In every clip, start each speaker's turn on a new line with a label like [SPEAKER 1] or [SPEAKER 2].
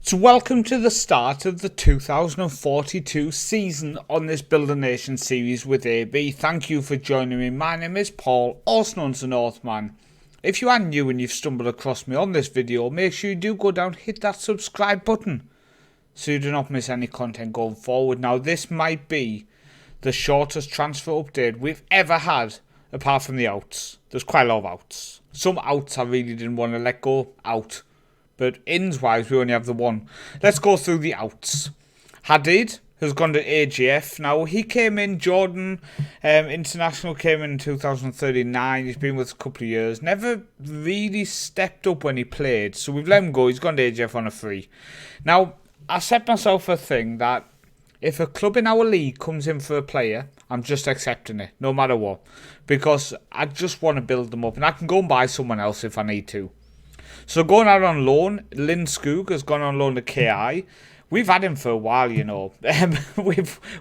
[SPEAKER 1] So welcome to the start of the 2042 season on this Build a Nation series with AB. Thank you for joining me. My name is Paul, also known as the Northman. If you are new and you've stumbled across me on this video, make sure you do go down and hit that subscribe button so you do not miss any content going forward. Now this might be the shortest transfer update we've ever had apart from the outs. There's quite a lot of outs. Some outs I really didn't want to let go out. But ins-wise, we only have the one. Let's go through the outs. Hadid has gone to AGF. Now, he came in, Jordan International came in 2039. He's been with us a couple of years. Never really stepped up when he played. So we've let him go. He's gone to AGF on a free. Now, I set myself a thing that if a club in our league comes in for a player, I'm just accepting it, no matter what. Because I just want to build them up. And I can go and buy someone else if I need to. So going out on loan, Lynn Skoog has gone on loan to KI. We've had him for a while, you know.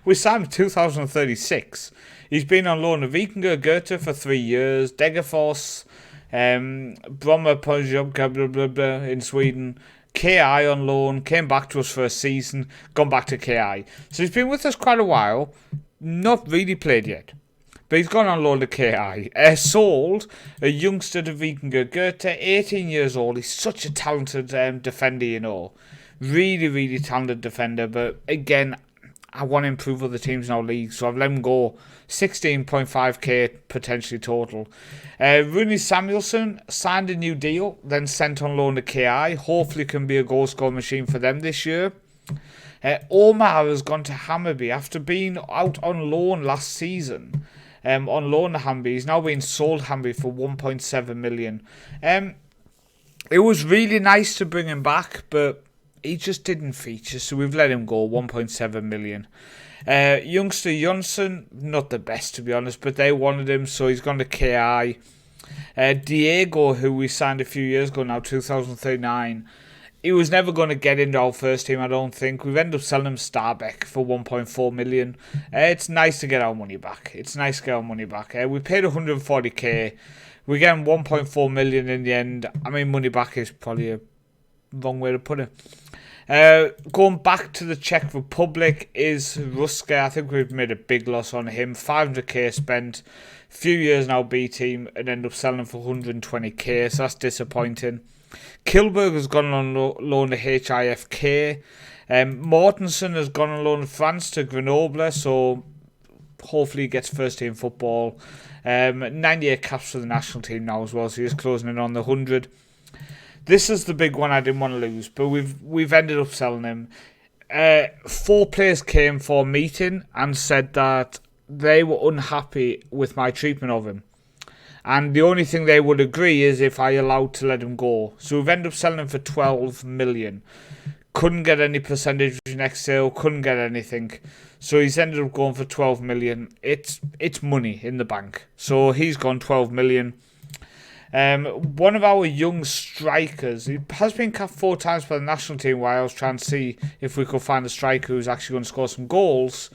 [SPEAKER 1] We signed him in 2036. He's been on loan to Vikingur Goethe for 3 years, Degerfors, Bromma Pojub in Sweden, KI on loan, came back to us for a season, gone back to KI. So he's been with us quite a while, not really played yet. But he's gone on loan to KI. Sold a youngster to Vikingur Goethe, 18 years old. He's such a talented defender, you know. Really, really talented defender. But again, I want to improve other teams in our league. So I've let him go. 16.5k potentially total. Rooney Samuelson signed a new deal, then sent on loan to KI. Hopefully can be a goal scoring machine for them this year. Omar has gone to Hammarby after being out on loan last season. On loan to Hamby. He's now being sold Hamby for 1.7 million. It was really nice to bring him back, but he just didn't feature, so we've let him go. 1.7 million. Youngster Jonsson, not the best to be honest, but they wanted him, so he's gone to KI. Diego, who we signed a few years ago now, 2039. He was never going to get into our first team, I don't think. We've ended up selling him Starbeck for 1.4 million. It's nice to get our money back. We paid 140k. We get him 1.4 million in the end. I mean, money back is probably a wrong way to put it. Going back to the Czech Republic is Ruska. I think we've made a big loss on him. 500k spent. Few years now B team and end up selling him for 120k. So that's disappointing. Kilberg has gone on loan to HIFK. Mortensen has gone on loan to France to Grenoble, so hopefully he gets first team football. 98 caps for the national team now as well, so he's closing in on the 100. This is the big one I didn't want to lose, but we've ended up selling him. 4 players came for a meeting and said that they were unhappy with my treatment of him. And the only thing they would agree is if I allowed to let him go. So we've ended up selling him for 12 million. Couldn't get any percentage next sale. Couldn't get anything. So he's ended up going for 12 million. It's money in the bank. So he's gone 12 million. One of our young strikers, he has been capped 4 times by the national team while I was trying to see if we could find a striker who's actually going to score some goals.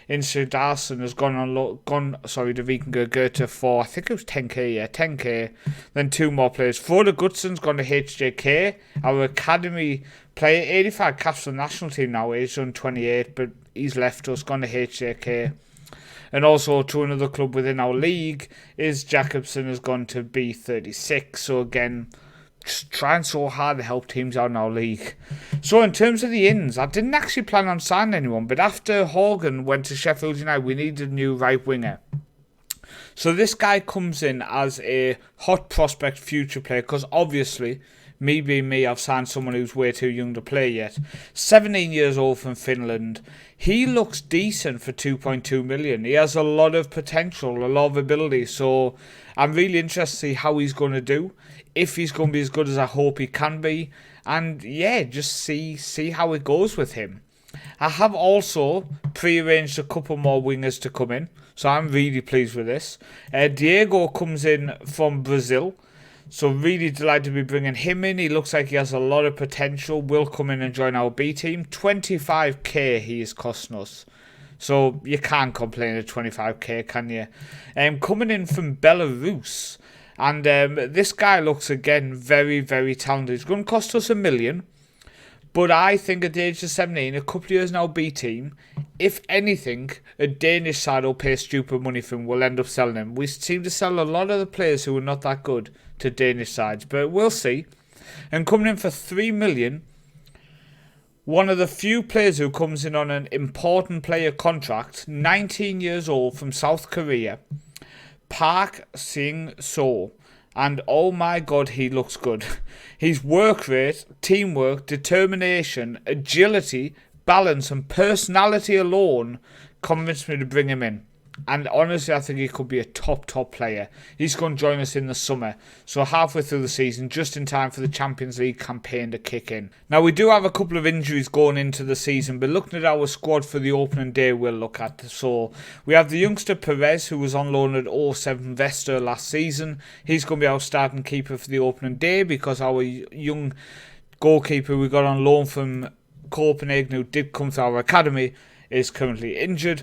[SPEAKER 1] Darson has gone to Vikingur Goethe for, I think it was 10k. Then 2 more players. Frode Gutsson's gone to HJK, our academy player, 85 caps for the national team now, aged on 28, but he's left us, gone to HJK. And also to another club within our league is Jacobson has gone to B36. So again, just trying so hard to help teams out in our league. So in terms of the ins, I didn't actually plan on signing anyone, but after Horgan went to Sheffield United, we needed a new right winger. So this guy comes in as a hot prospect future player, because obviously, me being me, I've signed someone who's way too young to play yet. 17 years old from Finland. He looks decent for 2.2 million. He has a lot of potential, a lot of ability, so I'm really interested to see how he's going to do. If he's going to be as good as I hope he can be. And yeah, just see how it goes with him. I have also pre-arranged a couple more wingers to come in. So I'm really pleased with this. Diego comes in from Brazil. So really delighted to be bringing him in. He looks like he has a lot of potential. Will come in and join our B team. 25k he is costing us. So you can't complain at 25k, can you? Coming in from Belarus. And this guy looks, again, very, very talented. He's going to cost us $1 million. But I think at the age of 17, a couple of years now B team, if anything, a Danish side will pay stupid money for him, will end up selling him. We seem to sell a lot of the players who are not that good to Danish sides, but we'll see. And coming in for 3 million, one of the few players who comes in on an important player contract, 19 years old from South Korea, Park Sing-seo. And oh my god, he looks good. His work rate, teamwork, determination, agility, balance and personality alone convinced me to bring him in. And honestly, I think he could be a top player. He's going to join us in the summer. So halfway through the season, just in time for the Champions League campaign to kick in. Now, we do have a couple of injuries going into the season, but looking at our squad for the opening day, we'll look at. So we have the youngster Perez, who was on loan at 07 Vester last season. He's going to be our starting keeper for the opening day because our young goalkeeper we got on loan from Copenhagen, who did come to our academy, is currently injured.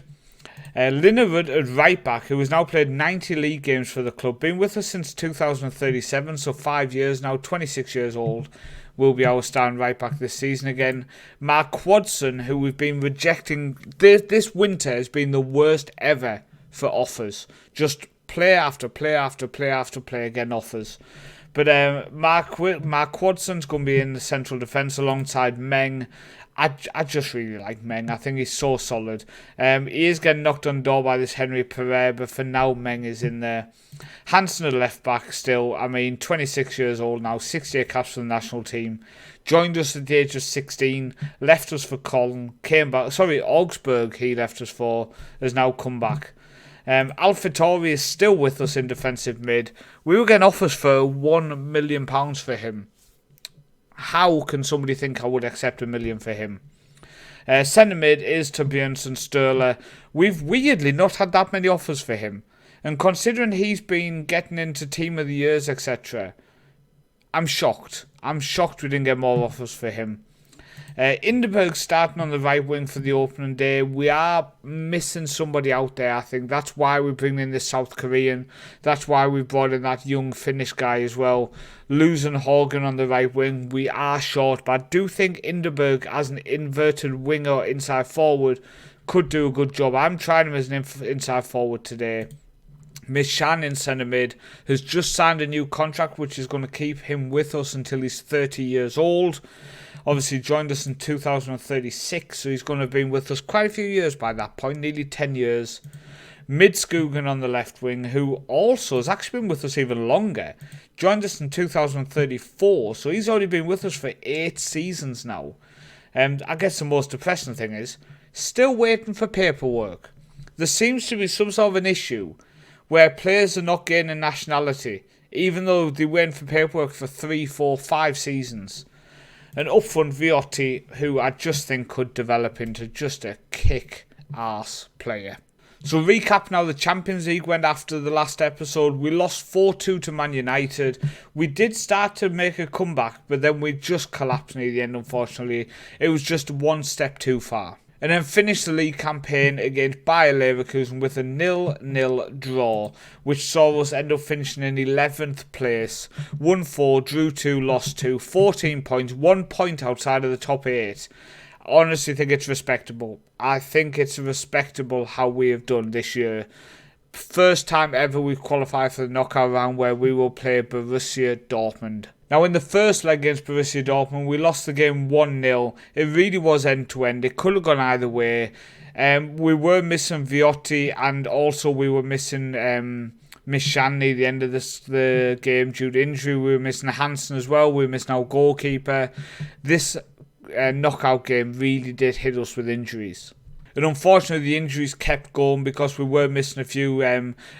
[SPEAKER 1] Linnerud at right back, who has now played 90 league games for the club, been with us since 2037, so 5 years now, 26 years old, will be our starting right back this season again. Mark Quadson, who we've been rejecting, this winter has been the worst ever for offers. Just player after player after player after player getting offers. But Mark Quadson's going to be in the central defence alongside Meng. I just really like Meng. I think he's so solid. He is getting knocked on the door by this Henry Pereira, but for now Meng is in there. Hansen at left back still. 26 years old now, 68 caps for the national team. Joined us at the age of 16, left us for Cologne, came back. Sorry, Augsburg he left us for, has now come back. Alfretori is still with us in defensive mid. We were getting offers for £1 million for him. How can somebody think I would accept £1 million for him? Centre mid is Torbjørnsen Sturla. We've weirdly not had that many offers for him. And considering he's been getting into Team of the Years, etc., I'm shocked. I'm shocked we didn't get more offers for him. Inderberg starting on the right wing for the opening day. We are missing somebody out there, I think. That's why we bring in this South Korean. That's why we brought in that young Finnish guy as well. Losing Horgan on the right wing. We are short, but I do think Inderberg as an inverted winger inside forward could do a good job. I'm trying him as an inside forward today. Mishan in centre mid has just signed a new contract which is going to keep him with us until he's 30 years old. Obviously joined us in 2036, so he's going to have been with us quite a few years by that point, nearly 10 years. Midskogen on the left wing, who also has actually been with us even longer. Joined us in 2034, so he's already been with us for 8 seasons now. And I guess the most depressing thing is, still waiting for paperwork. There seems to be some sort of an issue where players are not gaining nationality, even though they went for paperwork for 3, 4, 5 seasons. And up front, Viotti, who I just think could develop into just a kick-ass player. So recap now, the Champions League went after the last episode. We lost 4-2 to Man United. We did start to make a comeback, but then we just collapsed near the end, unfortunately. It was just one step too far. And then finished the league campaign against Bayer Leverkusen with a 0-0 draw, which saw us end up finishing in 11th place. 1-4, drew 2, lost 2, 14 points, 1 point outside of the top 8. I honestly think it's respectable. I think it's respectable how we have done this year. First time ever we've qualified for the knockout round where we will play Borussia Dortmund. Now, in the first leg against Borussia Dortmund, we lost the game 1-0. It really was end-to-end. It could have gone either way. We were missing Viotti, and also we were missing Mishanny the end of the game due to injury. We were missing Hansen as well. We were missing our goalkeeper. This knockout game really did hit us with injuries. And unfortunately, the injuries kept going because we were missing a few.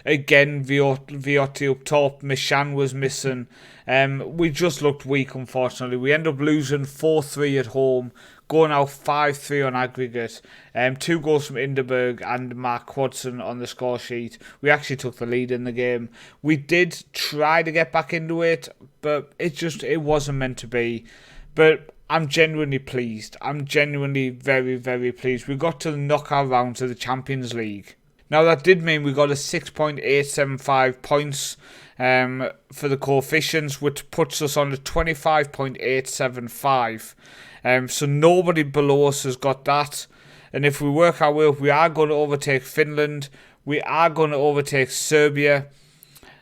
[SPEAKER 1] Again, Viotti up top. Mishan was missing. We just looked weak, unfortunately. We ended up losing 4-3 at home, going out 5-3 on aggregate. 2 goals from Inderberg and Mark Quadson on the score sheet. We actually took the lead in the game. We did try to get back into it, but it wasn't meant to be. But I'm genuinely pleased. I'm genuinely very, very pleased. We got to the knockout round of the Champions League. Now, that did mean we got a 6.875 points for the coefficients, which puts us on a 25.875. So nobody below us has got that. And if we work our way up, we are going to overtake Finland. We are going to overtake Serbia.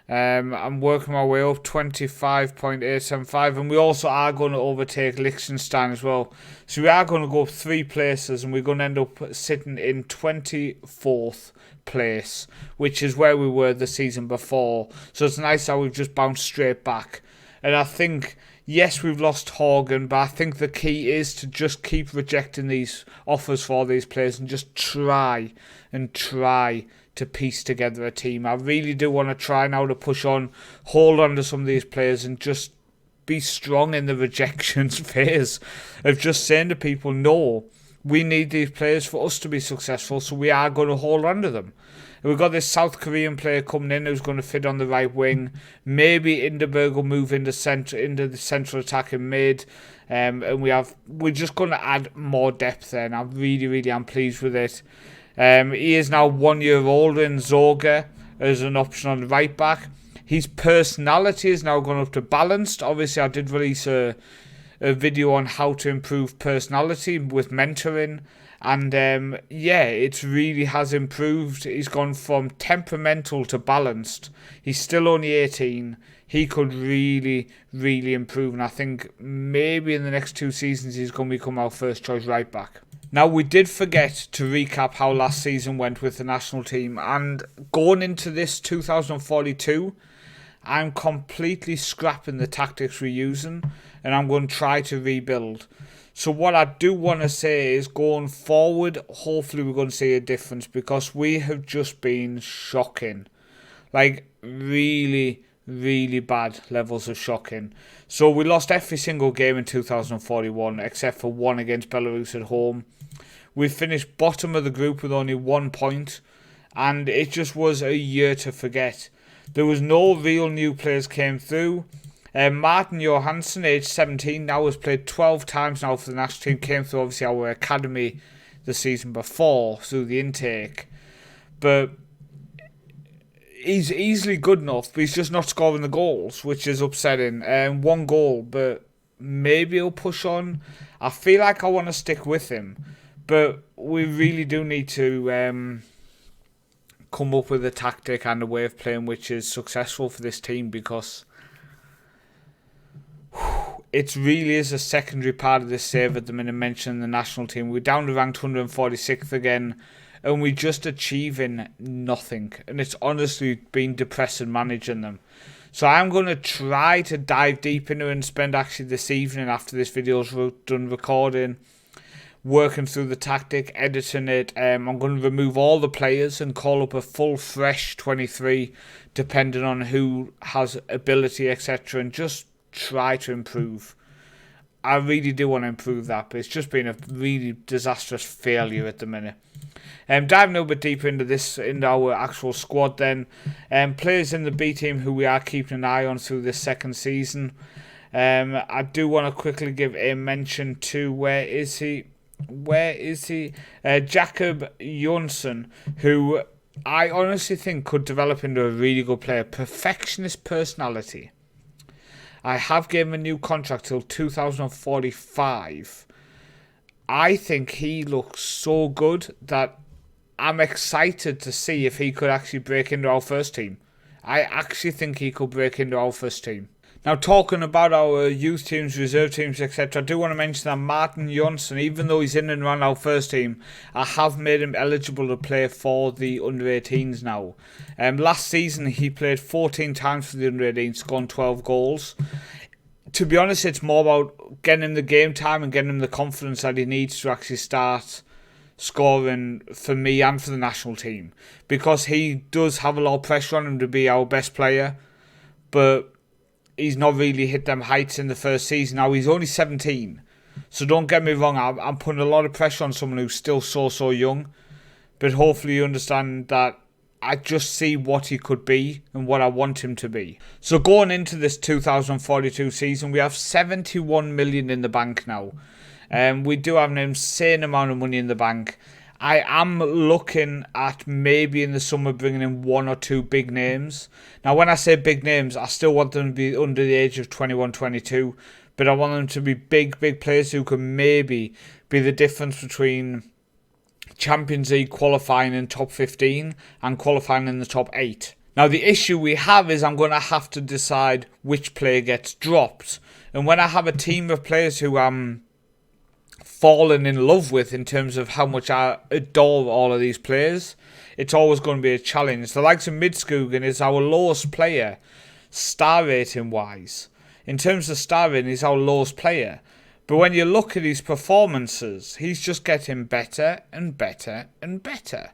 [SPEAKER 1] I'm working my way up, 25.875, and we also are going to overtake Liechtenstein as well. So we are going to go up 3 places, and we're going to end up sitting in 24th place, which is where we were the season before. So it's nice how we've just bounced straight back. And I think, yes, we've lost Horgan, but I think the key is to just keep rejecting these offers for these players and just try to piece together a team. I really do want to try now to push on, hold on to some of these players and just be strong in the rejections phase of just saying to people, no, we need these players for us to be successful, so we are going to hold on to them. We've got this South Korean player coming in who's going to fit on the right wing. Maybe Inderberg will move into the central attacking mid. And we're just going to add more depth there. And I really am pleased with it. He is now 1 year older in Zorga as an option on the right back. His personality is now gone up to balanced. Obviously, I did release a video on how to improve personality with mentoring. And it really has improved. He's gone from temperamental to balanced. He's still only 18. He could really improve. And I think maybe in the next 2 seasons he's going to become our first choice right back. Now, we did forget to recap how last season went with the national team. And going into this 2042, I'm completely scrapping the tactics we're using. And I'm going to try to rebuild. So what I do want to say is going forward, hopefully we're going to see a difference because we have just been shocking. Like really bad levels of shocking. So we lost every single game in 2041 except for one against Belarus at home. We finished bottom of the group with only 1 point and it just was a year to forget. There was no real new players came through. Martin Johansson, age 17, now has played 12 times now for the national team. Came through obviously our academy the season before through the intake. But he's easily good enough, but he's just not scoring the goals, which is upsetting. 1 goal, but maybe he'll push on. I feel like I want to stick with him, but we really do need to come up with a tactic and a way of playing which is successful for this team because it really is a secondary part of this save at the minute, mentioning the national team. We're down to ranked 146th again, and we're just achieving nothing. And it's honestly been depressing managing them. So I'm going to try to dive deep into it and spend actually this evening after this video's done recording, working through the tactic, editing it. I'm going to remove all the players and call up a full fresh 23, depending on who has ability, etc. and just try to improve. I really do want to improve that, but it's just been a really disastrous failure at the minute. Diving a little bit deeper into our actual squad then. Players in the B team who we are keeping an eye on through this second season. I do want to quickly give a mention to where is he? Jakob Jonsson, who I honestly think could develop into a really good player. Perfectionist personality. I have given him a new contract till 2045. I think he looks so good that I'm excited to see if he could actually break into our first team. I actually think he could break into our first team. Now, talking about our youth teams, reserve teams, etc., I do want to mention that Martin Jonsson, even though he's in and around our first team, I have made him eligible to play for the under-18s now. Last season, he played 14 times for the under-18s, scoring 12 goals. To be honest, it's more about getting him the game time and getting him the confidence that he needs to actually start scoring for me and for the national team. Because he does have a lot of pressure on him to be our best player, but he's not really hit them heights in the first season. Now, he's only 17. So don't get me wrong, I'm putting a lot of pressure on someone who's still so young. But hopefully you understand that I just see what he could be and what I want him to be. So going into this 2042 season, we have 71 million in the bank now. We do have an insane amount of money in the bank. I am looking at maybe in the summer bringing in 1 or 2 big names. Now, when I say big names, I still want them to be under the age of 21, 22. but I want them to be big players who can maybe be the difference between Champions League qualifying in top 15 and qualifying in the top 8. Now the issue we have is I'm going to have to decide which player gets dropped. And when I have a team of players who I'm fallen in love with in terms of how much I adore all of these players, it's always going to be a challenge. The likes of Midskogen is our lowest player, star rating wise. In terms of star rating, he's our lowest player. But when you look at his performances, he's just getting better and better and better.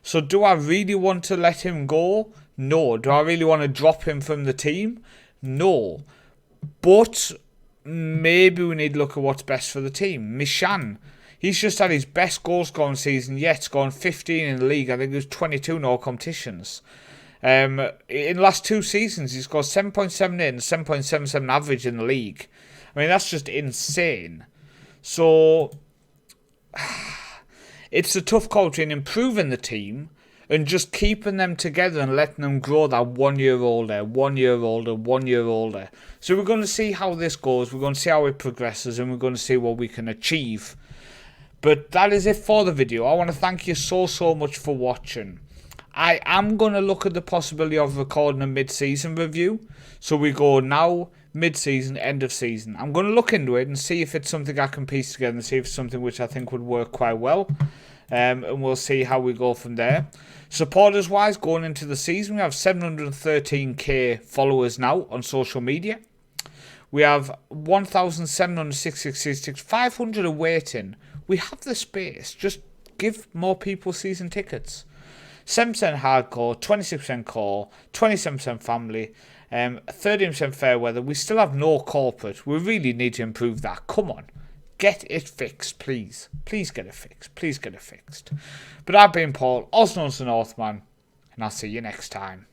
[SPEAKER 1] So do I really want to let him go? No. Do I really want to drop him from the team? No. But maybe we need to look at what's best for the team. Mishan, he's just had his best goal scoring season yet, scoring 15 in the league. I think it was 22 in all competitions. In the last 2 seasons, he's scored 7.78 and 7.77 average in the league. I mean, that's just insane. So, it's a tough call between improving the team and just keeping them together and letting them grow that 1 year older, 1 year older, 1 year older. So we're going to see how this goes. We're going to see how it progresses, and we're going to see what we can achieve. But that is it for the video. I want to thank you so much for watching. I am going to look at the possibility of recording a mid-season review. So we go now, mid-season, end of season. I'm going to look into it and see if it's something I can piece together and see if it's something which I think would work quite well. And we'll see how we go from there. Supporters wise, going into the season, we have 713k followers now on social media. We have 1,766, 500 awaiting. We have the space. Just give more people season tickets. 7% hardcore, 26% core, 27% family, 13% fair weather. We still have no corporate. We really need to improve that. Come on. Get it fixed, please. Please get it fixed. Please get it fixed. But I've been Paul, also known as the Northman, and I'll see you next time.